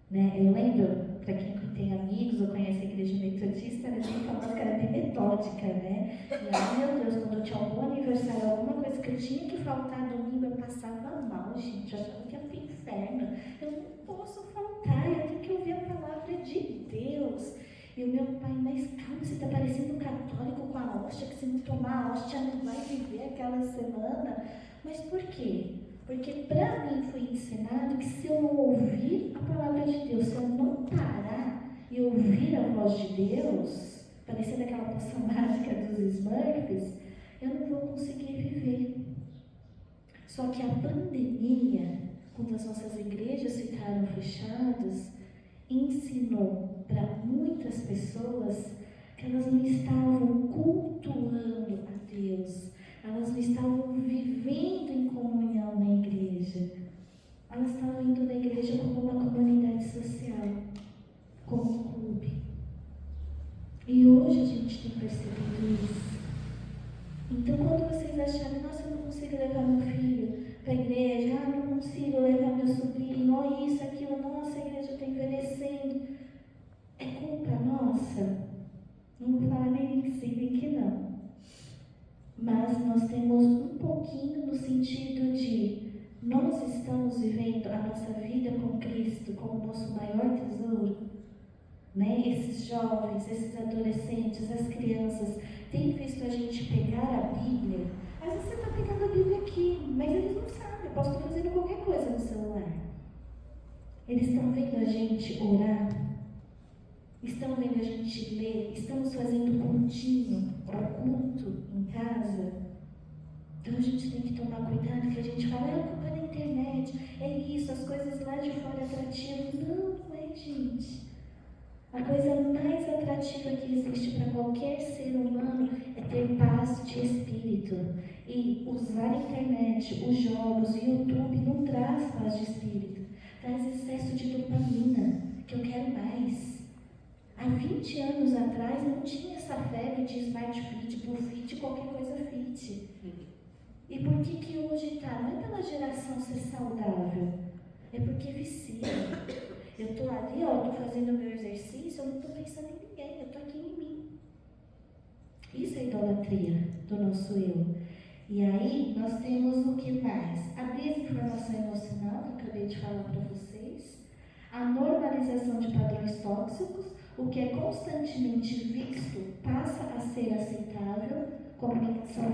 Né? Eu lembro, para quem tem amigos ou conhece a igreja metodista, era bem famosa que era bem metódica, né? E aí, meu Deus, quando eu tinha algum aniversário, alguma coisa que eu tinha que faltar domingo, eu passava mal, gente, eu achava que ia pro inferno. Eu não posso faltar, eu tenho que ouvir a palavra de Deus. E o meu pai, mas calma, você está parecendo um católico com a hóstia, que se não tomar a hóstia não vai viver aquela semana. Mas por quê? Porque para mim foi ensinado que se eu não ouvir a palavra de Deus, se eu não parar e ouvir a voz de Deus, parecendo aquela poção mágica dos Smurfs, eu não vou conseguir viver. Só que a pandemia, quando as nossas igrejas ficaram fechadas, ensinou para muitas pessoas que elas não estavam cultuando a Deus, elas não estavam vivendo em comunhão na igreja. Elas estavam indo na igreja como uma comunidade social, como um clube. E hoje a gente tem percebido isso. Então, quando vocês acharem, nossa, eu não consigo levar meu filho para a igreja, não consigo levar meu sobrinho, ou isso, aquilo, nossa, a igreja está envelhecendo, é culpa nossa? Não vou falar nem que sim, nem que não. Mas nós temos um pouquinho no sentido de nós estamos vivendo a nossa vida com Cristo como o nosso maior tesouro, né? Esses jovens, esses adolescentes, as crianças têm visto a gente pegar a Bíblia. Às vezes você está pegando a Bíblia aqui, mas eles não sabem, eu posso estar fazendo qualquer coisa no celular. Eles estão vendo a gente orar, estão vendo a gente ler, estamos fazendo pontinho ou culto em casa. Então a gente tem que tomar cuidado, que a gente fala, é culpa da internet, é isso, as coisas lá de fora atrativas. Não, não é, gente. A coisa mais atrativa que existe para qualquer ser humano é ter paz de espírito. E usar a internet, os jogos, o YouTube não traz paz de espírito, traz excesso de dopamina, que eu quero mais. Há 20 anos atrás não tinha essa febre de Smart Fit, Blue Fit, qualquer coisa fit. E por que hoje está? Não é pela geração ser saudável, é porque vicia. Eu estou ali, estou fazendo meu exercício, eu não estou pensando em ninguém, eu estou aqui em mim. Isso é idolatria do nosso eu. E aí nós temos o que mais? A desinformação emocional, que eu acabei de falar para vocês, a normalização de padrões tóxicos. O que é constantemente visto passa a ser aceitável, como são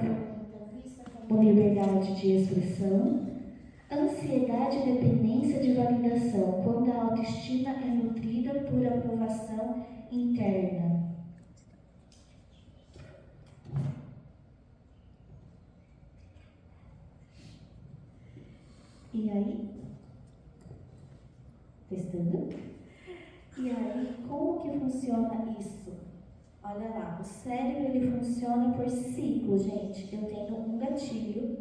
vista como com liberdade de expressão. Ansiedade e dependência de validação, quando a autoestima é nutrida por aprovação interna. E aí? Testando? E aí, como que funciona isso? Olha lá, o cérebro ele funciona por ciclo, gente. Eu tenho um gatilho,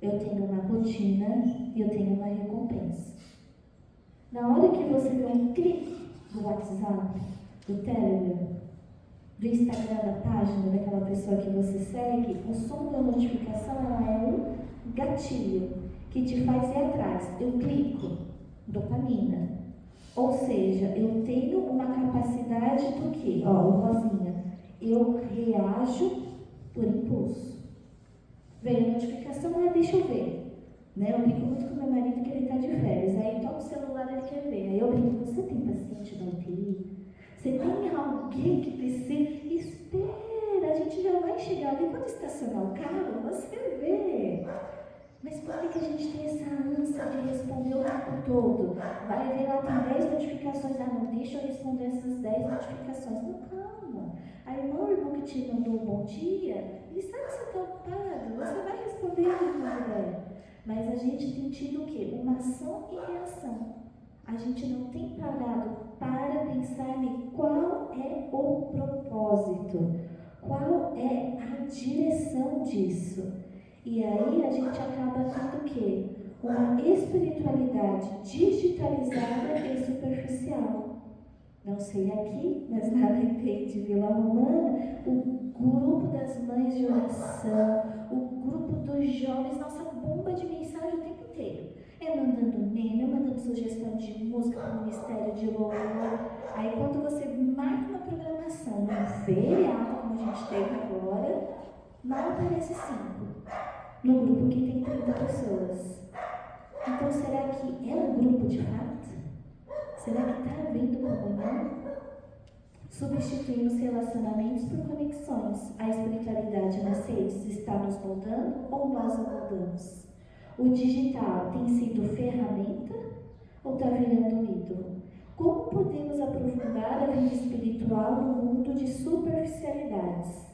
eu tenho uma rotina e eu tenho uma recompensa. Na hora que você dá um clique no WhatsApp, do Telegram, do Instagram, da página daquela pessoa que você segue, o som da notificação ela é um gatilho que te faz ir atrás. Eu clico, dopamina. Ou seja, eu tenho uma capacidade do quê? Ó, o rosinha. Eu reajo por impulso. Veio a notificação, deixa eu ver. Né? Eu brinco muito com meu marido que ele está de férias. Aí toca o celular, ele quer ver. Aí eu brinco, você tem paciente da UTI? Você tem alguém que precisa? Espera, a gente já vai chegar ali. Quando estacionar o carro, você vê. Mas por que a gente tem essa ânsia de responder o tempo todo? Vai ver lá, tem 10 notificações. Não, deixa eu responder essas 10 notificações. Não, calma. Aí o irmão que te mandou um bom dia, ele sabe que você está ocupado. Você vai responder ele quando der. Mas a gente tem tido o quê? Uma ação e reação. A gente não tem parado para pensar em qual é o propósito, qual é a direção disso. E aí a gente acaba tendo o quê? Uma espiritualidade digitalizada e superficial. Não sei aqui, mas nada entende Vila Romana, o grupo das mães de oração, o grupo dos jovens, nossa bomba de mensagem o tempo inteiro. É mandando meme, é mandando sugestão de música para o Ministério de Louvor. Aí quando você marca uma programação num feriado, como a gente teve agora, mal aparece 5. No grupo que tem 30 pessoas. Então será que é um grupo de fato? Será que está havendo comunhão? Substituímos relacionamentos por conexões. A espiritualidade nas redes está nos moldando ou nós a moldamos? O digital tem sido ferramenta ou está virando ídolo? Como podemos aprofundar a vida espiritual no mundo de superficialidades?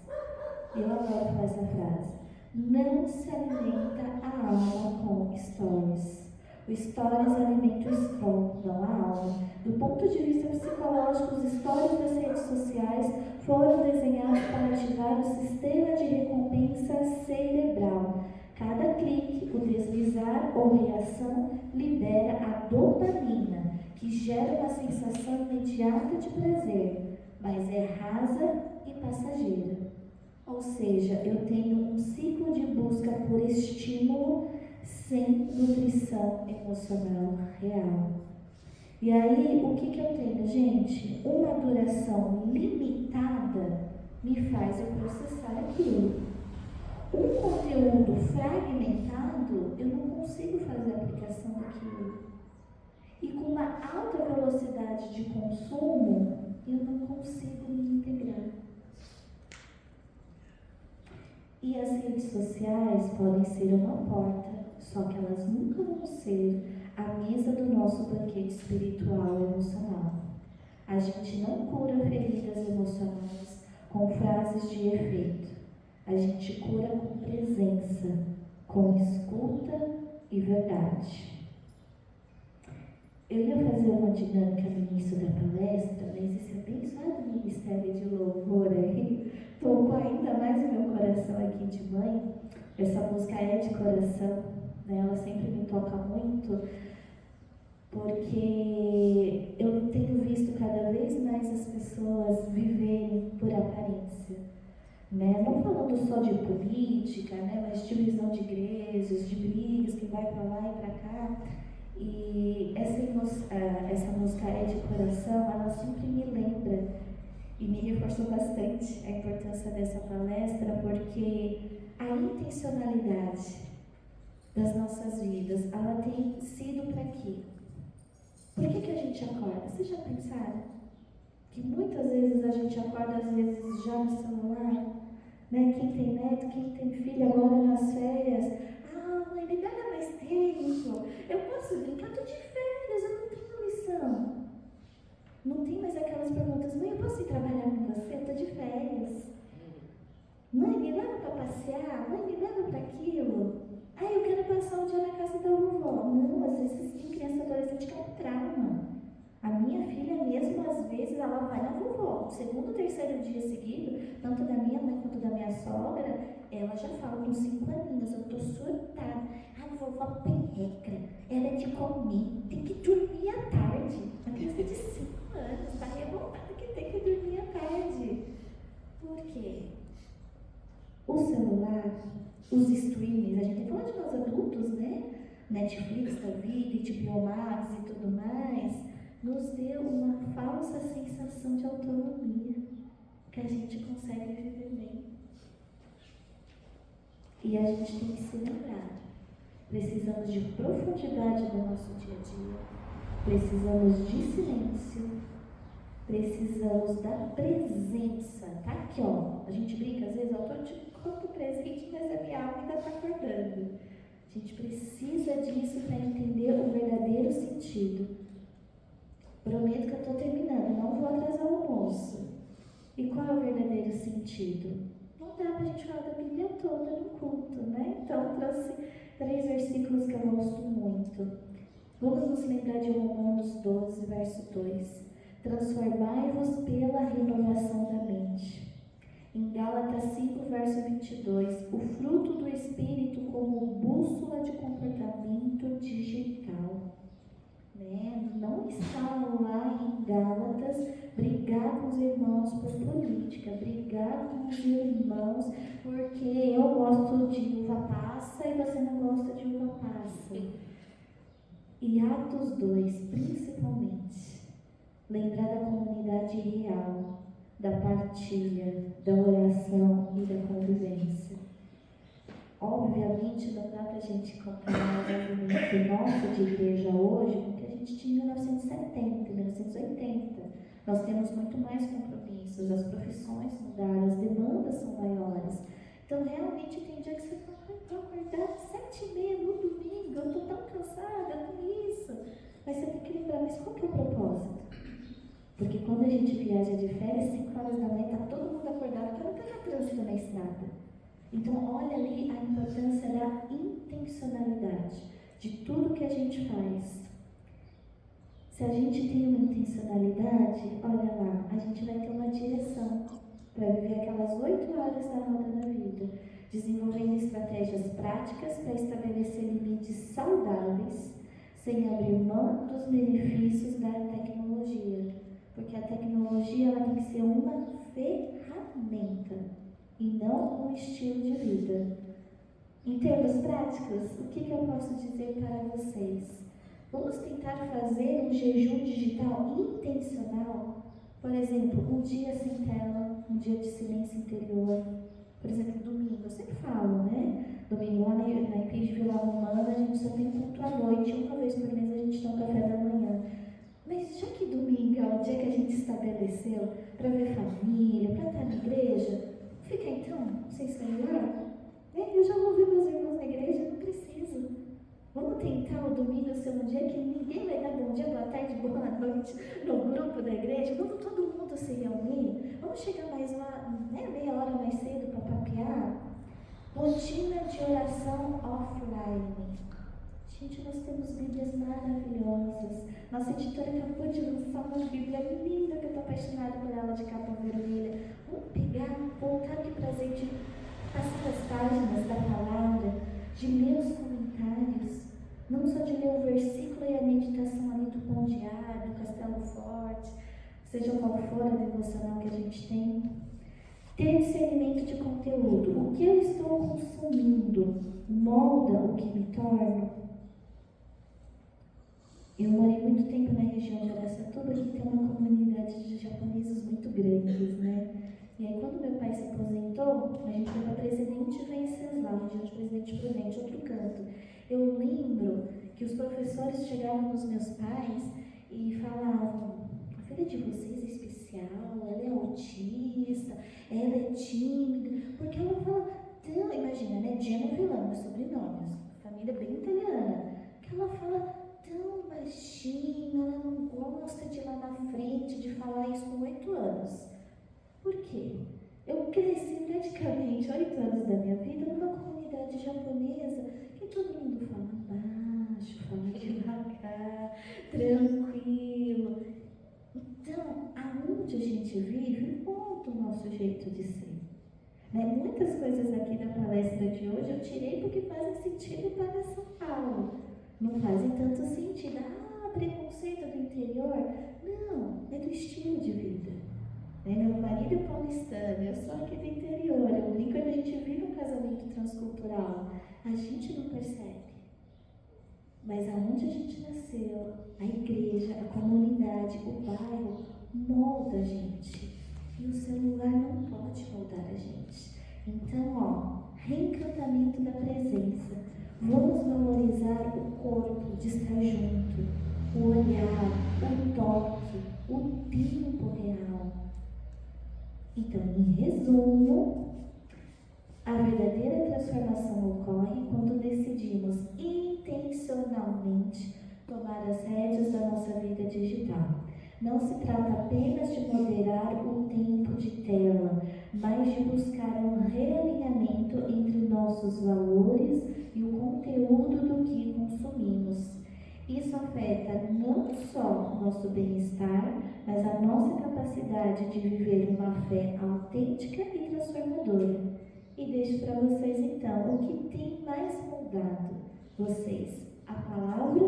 Eu adoro falar essa frase. Não se alimenta a alma com stories. O stories alimenta o scroll, não a alma. Do ponto de vista psicológico, os stories das redes sociais foram desenhados para ativar o sistema de recompensa cerebral. Cada clique, o deslizar ou reação libera a dopamina, que gera uma sensação imediata de prazer, mas é rasa e passageira. Ou seja, eu tenho um ciclo de busca por estímulo sem nutrição emocional real. E aí, o que eu tenho, gente? Uma duração limitada me faz eu processar aquilo. Um conteúdo fragmentado, eu não consigo fazer a aplicação daquilo. E com uma alta velocidade de consumo, eu não consigo me integrar. E as redes sociais podem ser uma porta, só que elas nunca vão ser a mesa do nosso banquete espiritual e emocional. A gente não cura feridas emocionais com frases de efeito. A gente cura com presença, com escuta e verdade. Eu ia fazer uma dinâmica no início da palestra, mas esse abençoado ministério de louvor aí tocou ainda mais o meu coração aqui de mãe. Essa música é de coração, né? Ela sempre me toca muito, porque eu tenho visto cada vez mais as pessoas viverem por aparência, né? Não falando só de política, né? Mas de divisão de igrejas, de brigas que vai para lá e para cá. E essa música é de coração, ela sempre me lembra e me reforçou bastante a importância dessa palestra, porque a intencionalidade das nossas vidas, ela tem sido para quê? Por que a gente acorda? Vocês já pensaram? Que muitas vezes a gente acorda, às vezes já no celular, né? Quem tem neto, quem tem filho agora nas férias. Ah, mãe, me dá mais tempo. Eu posso brincar, estou de férias, eu não tenho lição. Não tem mais aquelas perguntas, mãe, eu posso ir trabalhar com você? Eu estou de férias. Mãe, me leva para passear? Mãe, me leva para aquilo? Ah, eu quero passar um dia na casa da vovó. Não, às vezes tem criança adolescente que é um trauma. A minha filha mesmo, às vezes, ela vai na vovó. Segundo ou terceiro dia seguido, tanto da minha mãe quanto da minha sogra, ela já fala com 5 aninhos, eu tô surtada. A vovó tem regra, ela é de comer, tem que dormir à tarde. A criança de 5 anos está revoltada que tem que dormir à tarde. Por quê? O celular, os streamings, a gente tem falado de nós adultos, né? Netflix da vida, HBO Max e tudo mais, nos deu uma falsa sensação de autonomia, que a gente consegue viver bem. E a gente tem que se lembrar, precisamos de profundidade no nosso dia a dia, precisamos de silêncio, precisamos da presença. Tá aqui, ó. A gente brinca, às vezes, eu estou te conto presente, mas a minha alma ainda está acordando. A gente precisa disso para entender o verdadeiro sentido. Prometo que eu estou terminando, não vou atrasar o almoço. E qual é o verdadeiro sentido? Não dá para a gente falar da Bíblia toda no culto, né? Então, trouxe 3 versículos que eu gosto muito. Vamos nos lembrar de Romanos 12, verso 2. Transformai-vos pela renovação da mente. Em Gálatas 5, verso 22, o fruto do Espírito como bússola de comportamento digital. Né? Não está lá em Gálatas brigar com os irmãos por política, brigar com os irmãos porque eu gosto de uva passa e você não gosta de uva passa. E Atos 2, principalmente, lembrar da comunidade real, da partilha, da oração e da convivência. Obviamente não dá para a gente comparar o movimento nosso de igreja hoje com o que a gente tinha em 1970, 1980. Nós temos muito mais compromissos, as profissões mudaram, as demandas são maiores. Então realmente tem dia que você fala, estou acordada às 7h30 no domingo, eu estou tão cansada com isso. Mas você tem que lembrar, mas qual que é o propósito? Porque quando a gente viaja de férias, 5 horas da manhã, está todo mundo acordado para não pegar trânsito na estrada. Então, olha ali a importância da intencionalidade, de tudo que a gente faz. Se a gente tem uma intencionalidade, olha lá, a gente vai ter uma direção para viver aquelas 8 horas da roda da vida, desenvolvendo estratégias práticas para estabelecer limites saudáveis, sem abrir mão dos benefícios da tecnologia. Porque a tecnologia ela tem que ser uma ferramenta e não um estilo de vida. Em termos práticos, o que eu posso dizer para vocês? Vamos tentar fazer um jejum digital intencional. Por exemplo, um dia sem tela, um dia de silêncio interior. Por exemplo, domingo, eu sempre falo, né? Domingo lá na IPI de Vila Romana, a gente só tem culto à noite, uma vez por mês a gente dá um café da manhã. Mas já que domingo é o dia que a gente estabeleceu para ver família, para estar na igreja, fica então, sem celular? Eu já vou ver meus irmãos na igreja, não preciso. Vamos tentar o domingo ser um dia que ninguém vai dar bom dia, boa tarde, boa noite no grupo da igreja. Vamos todo mundo se reunir. Vamos chegar mais meia hora mais cedo para papear. Rotina de oração offline. Gente, nós temos Bíblias maravilhosas. Nossa editora acabou de lançar uma Bíblia linda, que eu estou apaixonada por ela, de capa vermelha. Vamos pegar, voltar que prazer de passar as páginas da palavra, de ler os comentários, não só de ler o versículo e a meditação ali do Pão de Ar, do Castelo Forte, seja qual for a devocional que a gente tem. Ter discernimento de conteúdo. O que eu estou consumindo molda o que me torno? Eu morei muito tempo na região de Araçatuba, que tem uma comunidade de japoneses muito grandes, né? E aí, quando meu pai se aposentou, a gente foi para Presidente Venceslau, região de Presidente Prudente, outro canto. Eu lembro que os professores chegavam nos meus pais e falavam: a filha de vocês é especial, ela é autista, ela é tímida, porque ela fala tão, imagina, né, Genovilano, meu sobrenome, família bem italiana, que ela fala tão baixinho, ela não gosta de ir lá na frente, de falar isso com 8 anos. Por quê? Eu cresci praticamente 8 anos da minha vida numa comunidade japonesa que todo mundo fala baixo, fala devagar, tranquilo. Então, aonde a gente vive, monta o nosso jeito de ser. Né? Muitas coisas aqui da palestra de hoje eu tirei porque fazem sentido para São Paulo. Não fazem tanto sentido. Preconceito do interior? Não, é do estilo de vida. Meu marido é paulistano, eu sou aqui do interior. Eu brinco que a gente vive um casamento transcultural. A gente não percebe. Mas aonde a gente nasceu, a igreja, a comunidade, o bairro, molda a gente. E o celular não pode moldar a gente. Então, reencantamento da presença. Vamos valorizar o corpo de estar junto, o olhar, o toque, o tempo real. Então, em resumo, a verdadeira transformação ocorre quando decidimos intencionalmente tomar as rédeas da nossa vida digital. Não se trata apenas de moderar o tempo de tela, mas de buscar um realinhamento entre nossos valores e o conteúdo do que consumimos. Isso afeta não só o nosso bem-estar, mas a nossa capacidade de viver uma fé autêntica e transformadora. E deixo para vocês então, o que tem mais moldado vocês? A palavra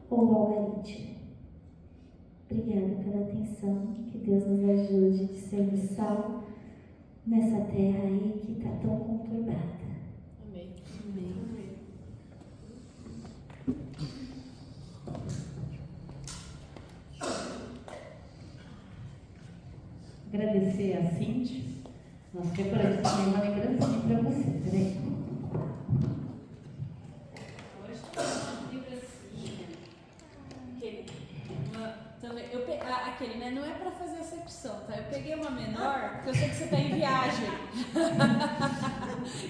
ou o algoritmo? Obrigada pela atenção, que Deus nos ajude de ser sal nessa terra aí que está tão conturbada. Amém. Amém. Agradecer a Cintia. Nós preparamos também uma lembrancinha para você, peraí. Hoje tem uma lembrancinha. Aquele, né? Não é para fazer acepção, tá? Eu peguei uma menor, porque eu sei que você está em viagem.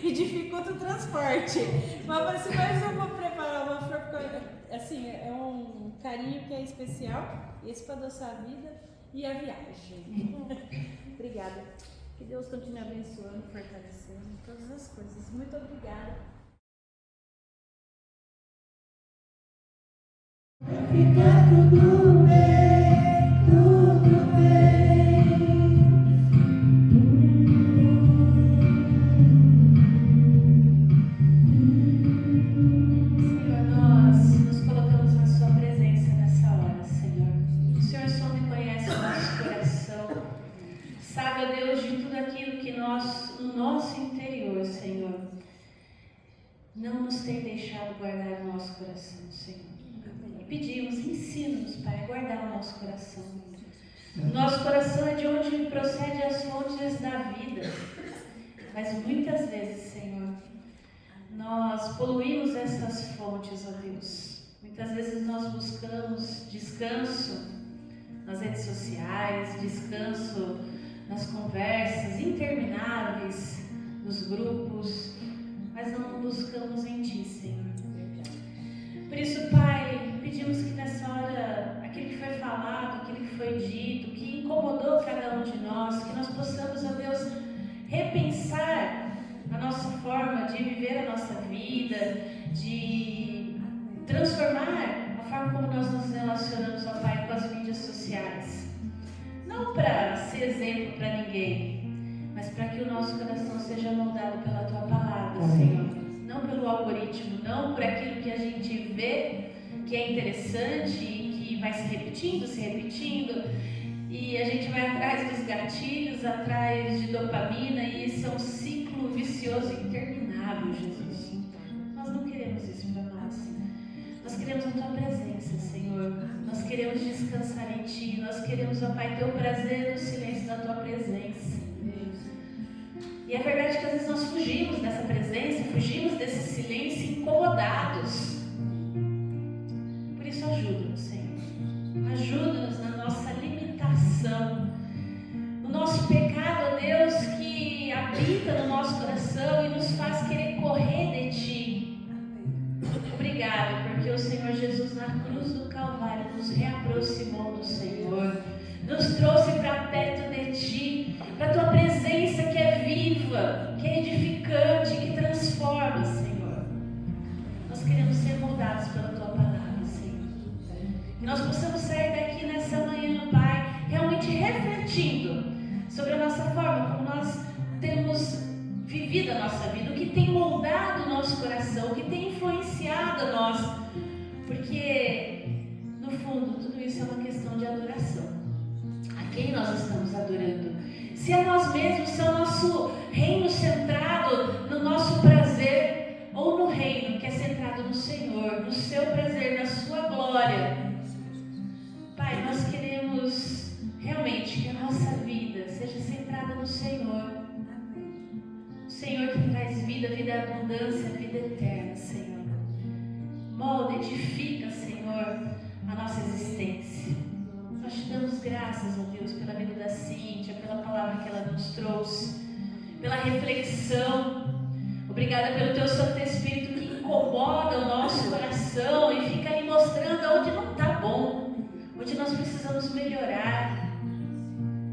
E dificulta o transporte. Mas eu vou preparar uma flor, porque, assim, é um carinho que é especial. Esse para adoçar a vida e a viagem. Obrigada. Que Deus continue abençoando, fortalecendo todas as coisas. Muito obrigada. Fica tudo bem, tudo bem. Senhor, nós nos colocamos na sua presença nessa hora, Senhor. O Senhor só me conhece o nosso coração. Sabe, ó Deus, de tudo aquilo que nós, no nosso interior, Senhor, não nos tem deixado guardar o nosso coração, Senhor. E pedimos, ensina-nos, Pai, a guardar o nosso coração. O nosso coração é de onde procede as fontes da vida. Mas muitas vezes, Senhor, nós poluímos essas fontes, ó Deus. Muitas vezes nós buscamos descanso nas redes sociais, descanso nas conversas intermináveis, nos grupos, mas não buscamos em Ti, Senhor. Por isso, Pai, pedimos que nessa hora, aquilo que foi falado, aquilo que foi dito, que incomodou cada um de nós, que nós possamos, ó Deus, repensar a nossa forma de viver a nossa vida, de transformar a forma como nós nos relacionamos, ó Pai, com as mídias sociais. Não para ser exemplo para ninguém, mas para que o nosso coração seja moldado pela Tua palavra, Senhor. Não pelo algoritmo, não por aquilo que a gente vê que é interessante e que vai se repetindo, e a gente vai atrás dos gatilhos, atrás de dopamina, e isso é um ciclo vicioso interminável, Jesus. Nós não queremos isso para nós. Nós queremos a Tua presença, Senhor. Nós queremos descansar em Ti. Nós queremos, ó Pai, ter o prazer no silêncio da Tua presença. E é verdade que às vezes nós fugimos dessa presença, fugimos desse silêncio incomodados. Por isso, ajuda-nos, Senhor. Ajuda-nos na nossa limitação, no nosso pecado. na cruz do Calvário nos reaproximou do Senhor, nos trouxe para perto de Ti, para a Tua presença que é viva, que é edificante, que transforma, Senhor. Nós queremos ser moldados pela Tua palavra, Senhor. Que nós possamos sair daqui nessa manhã, Pai, realmente refletindo sobre a nossa forma, como nós temos vivido a nossa vida, o que tem moldado o nosso coração, o que tem influenciado a nós, porque no fundo tudo isso é uma questão de adoração. A quem nós estamos adorando? Se é nós mesmos, se é o nosso reino centrado no nosso prazer, ou no reino que é centrado no Senhor, no seu prazer, na sua glória. Pai, nós queremos realmente que a nossa vida seja centrada no Senhor. Senhor que traz vida, vida abundância, vida eterna, Senhor. Molda, edifica, Senhor, a nossa existência. Nós te damos graças, ó Deus, pela vida da Cíntia, pela palavra que ela nos trouxe, pela reflexão. Obrigada pelo Teu Santo Espírito que incomoda o nosso coração e fica aí mostrando onde não está bom, onde nós precisamos melhorar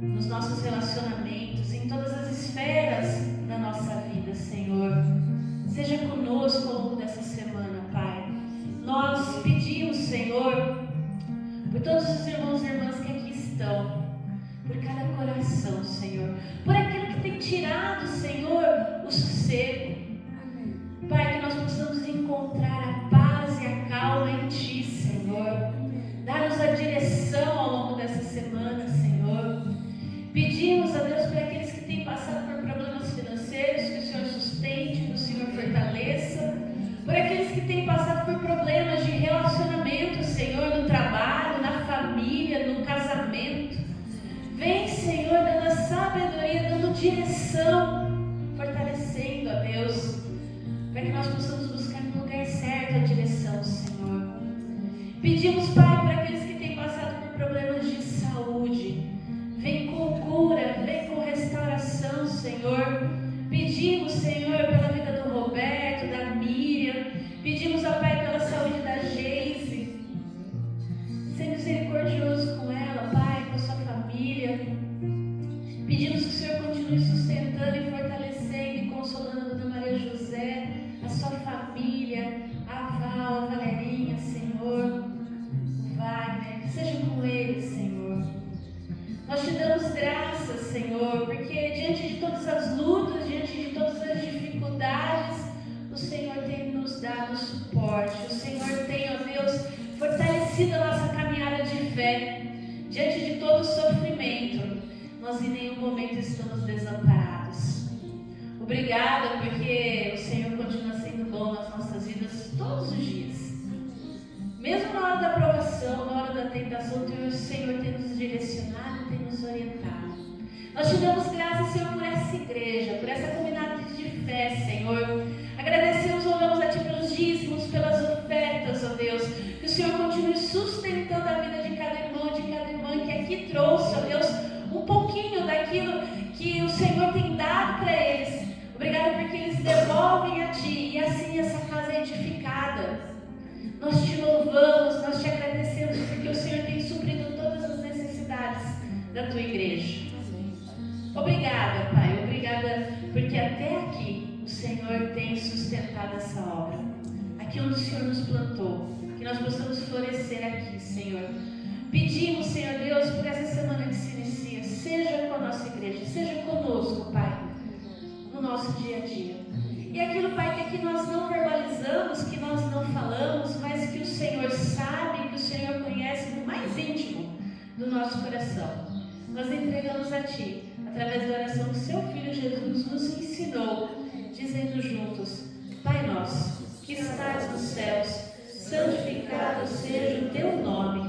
nos nossos relacionamentos, em todas as esferas da nossa vida, Senhor. Seja conosco ao longo dessa semana, Pai. Nós pedimos, Senhor, por todos os irmãos e irmãs que aqui estão, por cada coração, Senhor, por aquilo que tem tirado, Senhor, o sossego. Pai, que nós possamos encontrar a paz e a calma em Ti, Senhor. Dá-nos a direção ao longo dessa semana, Senhor. Pedimos a Deus para aqueles que têm passado por problemas financeiros, que o Senhor sustente, que o Senhor fortaleça. Por aqueles que têm passado por problemas de relacionamento, Senhor, no trabalho, na família, no casamento. Vem, Senhor, dando a sabedoria, dando direção, fortalecendo, ó Deus, para que nós possamos buscar no lugar certo a direção, Senhor. Pedimos, Pai, por aqueles que têm passado por problemas de saúde. Vem com cura, vem com restauração, Senhor. Pedimos, Senhor, pela vida do Roberto, da Miriam. Pedimos, ó Pai, pela saúde da Geise. Seja misericordioso com ela, Pai, com a sua família. Pedimos que o Senhor continue sustentando e fortalecendo e consolando a Dona Maria José, a sua família, a Val, a Valerinha, Senhor, o Wagner. Seja com eles, Senhor. Nós te damos graças, Senhor, porque diante de todas as lutas, diante de todas as dificuldades, o Senhor tem nos dado suporte. O Senhor tem, ó Deus, fortalecido a nossa caminhada de fé. Diante de todo o sofrimento, nós em nenhum momento estamos desamparados. Obrigada, porque o Senhor continua sendo bom nas nossas vidas todos os dias. Mesmo na hora da provação, na hora da tentação, o Senhor tem nos direcionado, tem nos orientado. Nós te damos graças, Senhor, por essa igreja, por essa comunidade de fé, Senhor. Agradecemos, oramos a Ti pelos dízimos, pelas ofertas, ó Deus. Que o Senhor continue sustentando a vida de cada irmão, de cada irmã que aqui trouxe, ó Deus, um pouquinho daquilo que o Senhor tem dado para eles. Obrigada porque eles devolvem a Ti e assim essa casa é edificada. Nós te louvamos, nós te agradecemos porque o Senhor tem suprido todas as necessidades da Tua igreja. Obrigada, Pai, obrigada porque até aqui o Senhor tem sustentado essa obra. Aqui onde o Senhor nos plantou, que nós possamos florescer aqui, Senhor. Pedimos, Senhor Deus, por essa semana que se inicia, seja com a nossa igreja, seja conosco, Pai, no nosso dia a dia. E aquilo, Pai, que aqui nós não verbalizamos, que nós não falamos, mas que o Senhor sabe, que o Senhor conhece no mais íntimo do nosso coração. Nós entregamos a Ti, através da oração que Seu Filho Jesus nos ensinou, dizendo juntos: Pai nosso, que estás nos céus, santificado seja o Teu nome.